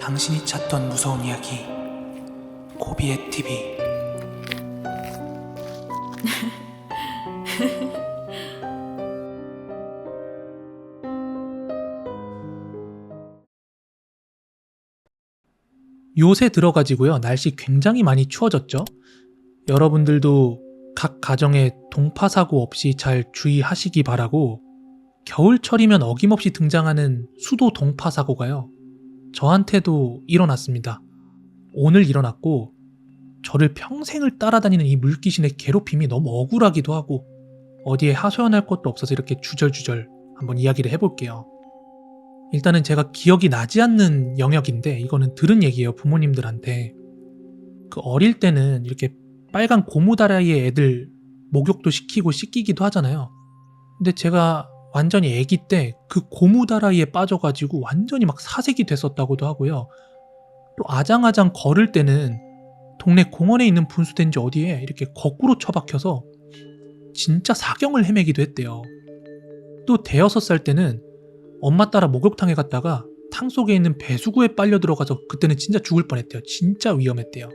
당신이 찾던 무서운 이야기 고비의 TV. 요새 들어가지고요, 날씨 굉장히 많이 추워졌죠. 여러분들도 각 가정에 동파사고 없이 잘 주의하시기 바라고, 겨울철이면 어김없이 등장하는 수도 동파사고가요, 저한테도 일어났습니다. 오늘 일어났고, 저를 평생을 따라다니는 이 물귀신의 괴롭힘이 너무 억울하기도 하고 어디에 하소연할 것도 없어서 이렇게 주절주절 한번 이야기를 해볼게요. 일단은 제가 기억이 나지 않는 영역인데, 이거는 들은 얘기예요, 부모님들한테. 그 어릴 때는 이렇게 빨간 고무다라이에 애들 목욕도 시키고 씻기기도 하잖아요. 근데 제가 완전히 애기 때 그 고무다라이에 빠져가지고 완전히 막 사색이 됐었다고도 하고요. 또 아장아장 걸을 때는 동네 공원에 있는 분수대인지 어디에 이렇게 거꾸로 처박혀서 진짜 사경을 헤매기도 했대요. 또 대여섯 살 때는 엄마 따라 목욕탕에 갔다가 탕 속에 있는 배수구에 빨려 들어가서 그때는 진짜 죽을 뻔했대요. 진짜 위험했대요.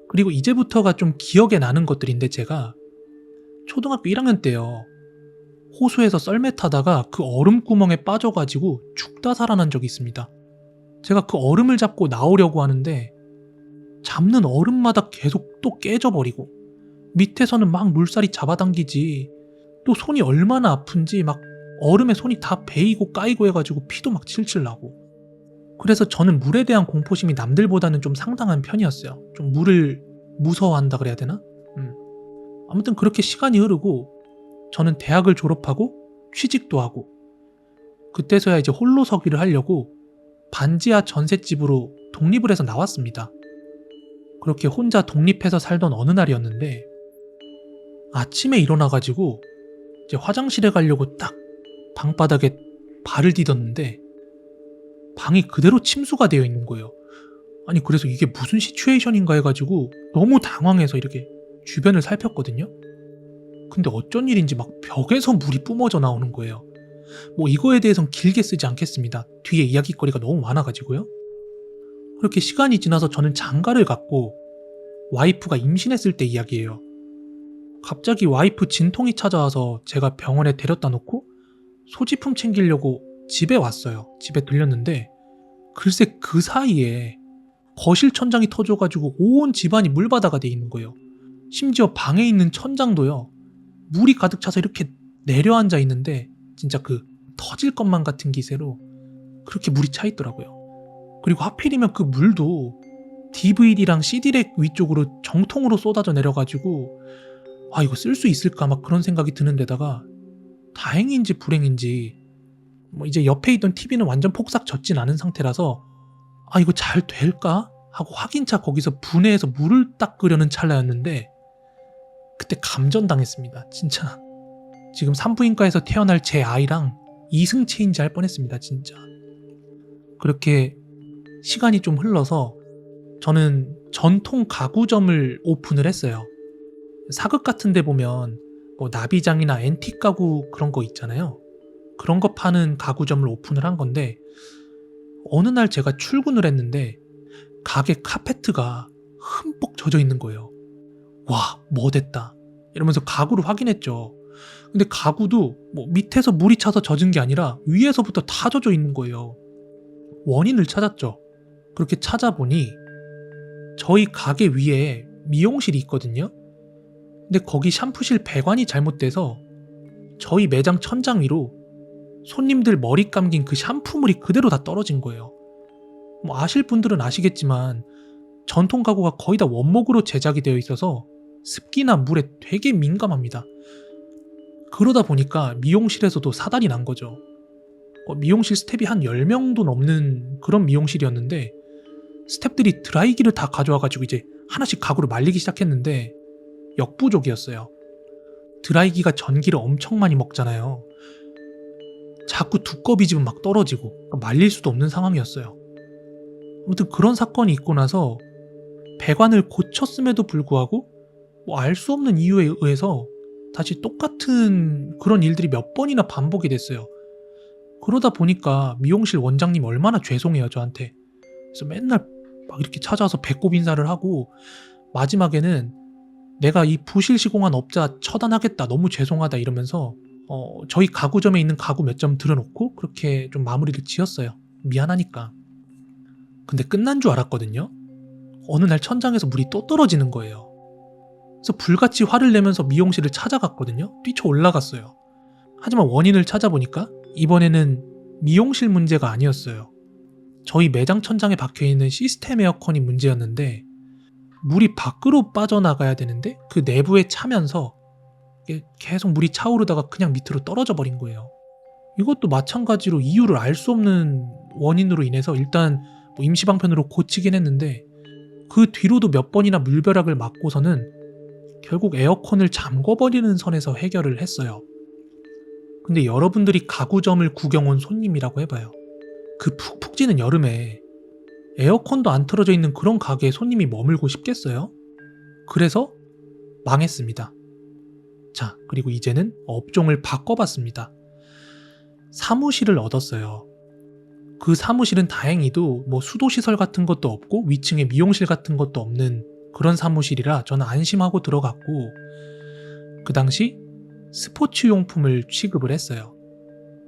그리고 이제부터가 좀 기억에 나는 것들인데, 제가 초등학교 1학년 때요, 호수에서 썰매 타다가 그 얼음 구멍에 빠져가지고 죽다 살아난 적이 있습니다. 제가 그 얼음을 잡고 나오려고 하는데 잡는 얼음마다 계속 또 깨져버리고, 밑에서는 막 물살이 잡아당기지, 또 손이 얼마나 아픈지 막 얼음에 손이 다 베이고 까이고 해가지고 피도 막 칠칠 나고. 그래서 저는 물에 대한 공포심이 남들보다는 좀 상당한 편이었어요. 좀 물을 무서워한다 그래야 되나? 아무튼 그렇게 시간이 흐르고 저는 대학을 졸업하고 취직도 하고, 그때서야 이제 홀로서기를 하려고 반지하 전셋집으로 독립을 해서 나왔습니다. 그렇게 혼자 독립해서 살던 어느 날이었는데, 아침에 일어나가지고 이제 화장실에 가려고 딱 방바닥에 발을 디뎠는데 방이 그대로 침수가 되어 있는 거예요. 아니, 그래서 이게 무슨 시츄에이션인가 해가지고 너무 당황해서 이렇게 주변을 살폈거든요. 근데 어쩐 일인지 막 벽에서 물이 뿜어져 나오는 거예요. 뭐 이거에 대해선 길게 쓰지 않겠습니다. 뒤에 이야기거리가 너무 많아가지고요. 그렇게 시간이 지나서 저는 장가를 갔고, 와이프가 임신했을 때 이야기예요. 갑자기 와이프 진통이 찾아와서 제가 병원에 데려다 놓고 소지품 챙기려고 집에 왔어요. 집에 들렸는데 글쎄 그 사이에 거실 천장이 터져가지고 온 집안이 물바다가 돼 있는 거예요. 심지어 방에 있는 천장도요, 물이 가득 차서 이렇게 내려앉아 있는데 진짜 그 터질 것만 같은 기세로 그렇게 물이 차 있더라고요. 그리고 하필이면 그 물도 DVD랑 CD랙 위쪽으로 정통으로 쏟아져 내려가지고, 아, 이거 쓸 수 있을까 막 그런 생각이 드는 데다가, 다행인지 불행인지 뭐 이제 옆에 있던 TV는 완전 폭삭 젖진 않은 상태라서, 아, 이거 잘 될까 하고 확인차 거기서 분해해서 물을 닦으려는 찰나였는데 그때 감전당했습니다. 진짜 지금 산부인과에서 태어날 제 아이랑 이승체인지 할 뻔했습니다. 진짜. 그렇게 시간이 좀 흘러서 저는 전통 가구점을 오픈을 했어요. 사극 같은 데 보면 뭐 나비장이나 앤틱 가구 그런 거 있잖아요. 그런 거 파는 가구점을 오픈을 한 건데, 어느 날 제가 출근을 했는데 가게 카페트가 흠뻑 젖어 있는 거예요. 와, 뭐 됐다 이러면서 가구를 확인했죠. 근데 가구도 뭐 밑에서 물이 차서 젖은 게 아니라 위에서부터 다 젖어 있는 거예요. 원인을 찾았죠. 그렇게 찾아보니 저희 가게 위에 미용실이 있거든요. 근데 거기 샴푸실 배관이 잘못돼서 저희 매장 천장 위로 손님들 머리 감긴 그 샴푸물이 그대로 다 떨어진 거예요. 뭐 아실 분들은 아시겠지만 전통 가구가 거의 다 원목으로 제작이 되어 있어서 습기나 물에 되게 민감합니다. 그러다 보니까 미용실에서도 사달이 난 거죠. 미용실 스텝이 한 10명도 넘는 그런 미용실이었는데, 스텝들이 드라이기를 다 가져와가지고 이제 하나씩 가구를 말리기 시작했는데 역부족이었어요. 드라이기가 전기를 엄청 많이 먹잖아요. 자꾸 두꺼비 집은 막 떨어지고 말릴 수도 없는 상황이었어요. 아무튼 그런 사건이 있고 나서 배관을 고쳤음에도 불구하고 뭐 알 수 없는 이유에 의해서 다시 똑같은 그런 일들이 몇 번이나 반복이 됐어요. 그러다 보니까 미용실 원장님 얼마나 죄송해요, 저한테. 그래서 맨날 막 이렇게 찾아와서 배꼽 인사를 하고, 마지막에는 내가 이 부실 시공한 업자 처단하겠다, 너무 죄송하다 이러면서 저희 가구점에 있는 가구 몇 점 들여놓고 그렇게 좀 마무리를 지었어요. 미안하니까. 근데 끝난 줄 알았거든요. 어느 날 천장에서 물이 또 떨어지는 거예요. 그래서 불같이 화를 내면서 미용실을 찾아갔거든요. 뛰쳐 올라갔어요. 하지만 원인을 찾아보니까 이번에는 미용실 문제가 아니었어요. 저희 매장 천장에 박혀있는 시스템 에어컨이 문제였는데, 물이 밖으로 빠져나가야 되는데 그 내부에 차면서 계속 물이 차오르다가 그냥 밑으로 떨어져 버린 거예요. 이것도 마찬가지로 이유를 알 수 없는 원인으로 인해서 일단 뭐 임시방편으로 고치긴 했는데, 그 뒤로도 몇 번이나 물벼락을 맞고서는 결국 에어컨을 잠궈버리는 선에서 해결을 했어요. 근데 여러분들이 가구점을 구경 온 손님이라고 해봐요. 그 푹푹 찌는 여름에 에어컨도 안 틀어져 있는 그런 가게에 손님이 머물고 싶겠어요? 그래서 망했습니다. 자, 그리고 이제는 업종을 바꿔봤습니다. 사무실을 얻었어요. 그 사무실은 다행히도 뭐 수도시설 같은 것도 없고 위층에 미용실 같은 것도 없는 그런 사무실이라 저는 안심하고 들어갔고, 그 당시 스포츠용품을 취급을 했어요.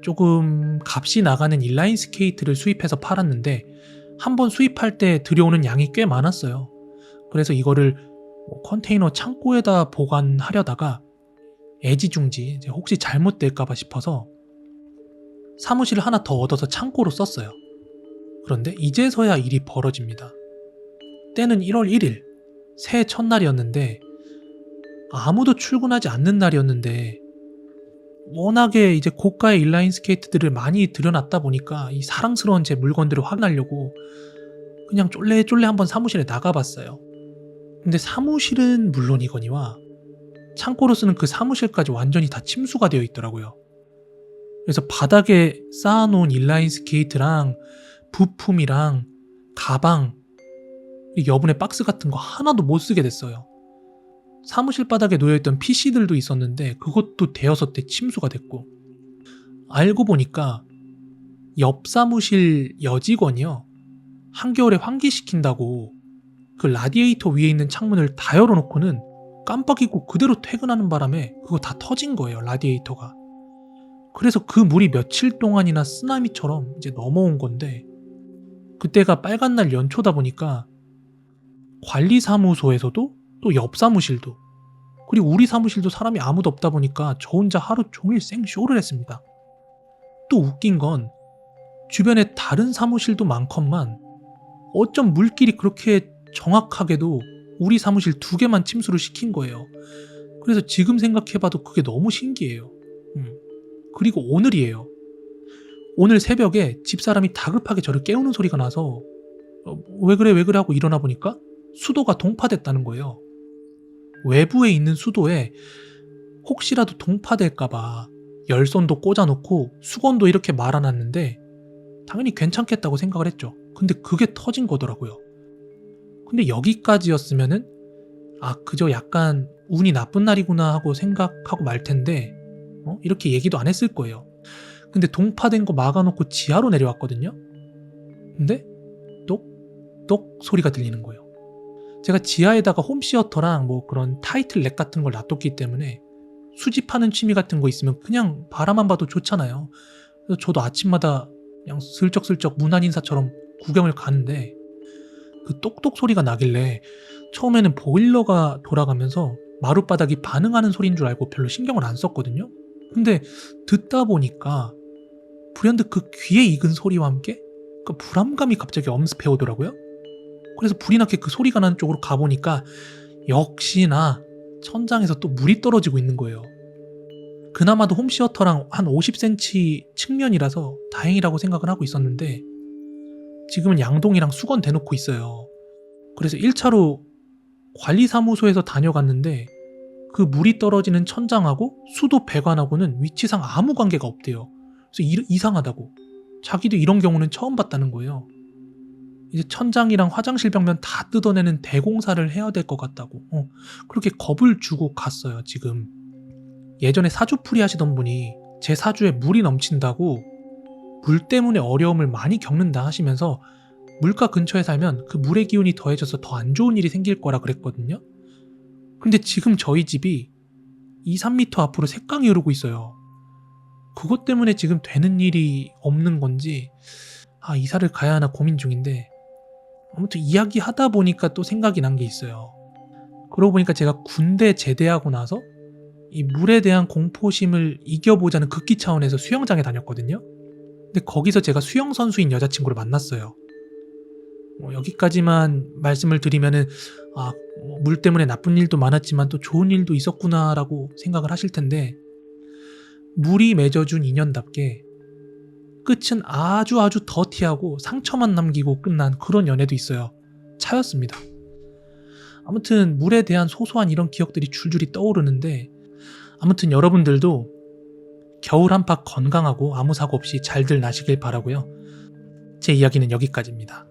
조금 값이 나가는 인라인 스케이트를 수입해서 팔았는데 한번 수입할 때 들여오는 양이 꽤 많았어요. 그래서 이거를 컨테이너 창고에다 보관하려다가 애지중지 이제 혹시 잘못될까봐 싶어서 사무실을 하나 더 얻어서 창고로 썼어요. 그런데 이제서야 일이 벌어집니다. 때는 1월 1일, 새해 첫날이었는데 아무도 출근하지 않는 날이었는데, 워낙에 이제 고가의 인라인 스케이트들을 많이 들여놨다 보니까 이 사랑스러운 제 물건들을 확인하려고 그냥 쫄래쫄래 한번 사무실에 나가봤어요. 근데 사무실은 물론이거니와 창고로 쓰는 그 사무실까지 완전히 다 침수가 되어 있더라고요. 그래서 바닥에 쌓아놓은 인라인 스케이트랑 부품이랑 가방, 여분의 박스 같은 거 하나도 못 쓰게 됐어요. 사무실 바닥에 놓여있던 PC들도 있었는데 그것도 대여섯 대 침수가 됐고, 알고 보니까 옆 사무실 여직원이요, 한겨울에 환기시킨다고 그 라디에이터 위에 있는 창문을 다 열어놓고는 깜빡이고 그대로 퇴근하는 바람에 그거 다 터진 거예요, 라디에이터가. 그래서 그 물이 며칠 동안이나 쓰나미처럼 이제 넘어온 건데, 그때가 빨간 날 연초다 보니까 관리사무소에서도 또 옆 사무실도 그리고 우리 사무실도 사람이 아무도 없다 보니까 저 혼자 하루 종일 생쇼를 했습니다. 또 웃긴 건 주변에 다른 사무실도 많건만 어쩜 물길이 그렇게 정확하게도 우리 사무실 2개만 침수를 시킨 거예요. 그래서 지금 생각해봐도 그게 너무 신기해요. 그리고 오늘이에요. 오늘 새벽에 집사람이 다급하게 저를 깨우는 소리가 나서 왜 그래 하고 일어나 보니까 수도가 동파됐다는 거예요. 외부에 있는 수도에 혹시라도 동파될까봐 열선도 꽂아놓고 수건도 이렇게 말아놨는데 당연히 괜찮겠다고 생각을 했죠. 근데 그게 터진 거더라고요. 근데 여기까지였으면은 그저 약간 운이 나쁜 날이구나 하고 생각하고 말 텐데 이렇게 얘기도 안 했을 거예요. 근데 동파된 거 막아놓고 지하로 내려왔거든요. 근데 똑똑 소리가 들리는 거예요. 제가 지하에다가 홈시어터랑 뭐 그런 타이틀 렉 같은 걸 놔뒀기 때문에 수집하는 취미 같은 거 있으면 그냥 바라만 봐도 좋잖아요. 그래서 저도 아침마다 그냥 슬쩍슬쩍 문안 인사처럼 구경을 가는데 그 똑똑 소리가 나길래 처음에는 보일러가 돌아가면서 마룻바닥이 반응하는 소리인 줄 알고 별로 신경을 안 썼거든요. 근데 듣다 보니까 불현듯 그 귀에 익은 소리와 함께 그 불안감이 갑자기 엄습해 오더라고요. 그래서 불이 나게 그 소리가 나는 쪽으로 가보니까 역시나 천장에서 또 물이 떨어지고 있는 거예요. 그나마도 홈시어터랑 한 50cm 측면이라서 다행이라고 생각을 하고 있었는데 지금은 양동이랑 수건 대놓고 있어요. 그래서 1차로 관리사무소에서 다녀갔는데 그 물이 떨어지는 천장하고 수도 배관하고는 위치상 아무 관계가 없대요. 그래서 이상하다고. 자기도 이런 경우는 처음 봤다는 거예요. 이제 천장이랑 화장실 벽면 다 뜯어내는 대공사를 해야 될 것 같다고. 그렇게 겁을 주고 갔어요. 지금 예전에 사주풀이 하시던 분이 제 사주에 물이 넘친다고 물 때문에 어려움을 많이 겪는다 하시면서 물가 근처에 살면 그 물의 기운이 더해져서 더 안 좋은 일이 생길 거라 그랬거든요. 근데 지금 저희 집이 2, 3m 앞으로 색강이 흐르고 있어요. 그것 때문에 지금 되는 일이 없는 건지 이사를 가야 하나 고민 중인데, 아무튼 이야기하다 보니까 또 생각이 난 게 있어요. 그러고 보니까 제가 군대 제대하고 나서 이 물에 대한 공포심을 이겨보자는 극기 차원에서 수영장에 다녔거든요. 근데 거기서 제가 수영 선수인 여자친구를 만났어요. 여기까지만 말씀을 드리면은 물 때문에 나쁜 일도 많았지만 또 좋은 일도 있었구나라고 생각을 하실 텐데, 물이 맺어준 인연답게 끝은 아주 더티하고 상처만 남기고 끝난 그런 연애도 있어요. 차였습니다. 아무튼 물에 대한 소소한 이런 기억들이 줄줄이 떠오르는데, 아무튼 여러분들도 겨울 한파 건강하고 아무 사고 없이 잘들 나시길 바라고요. 제 이야기는 여기까지입니다.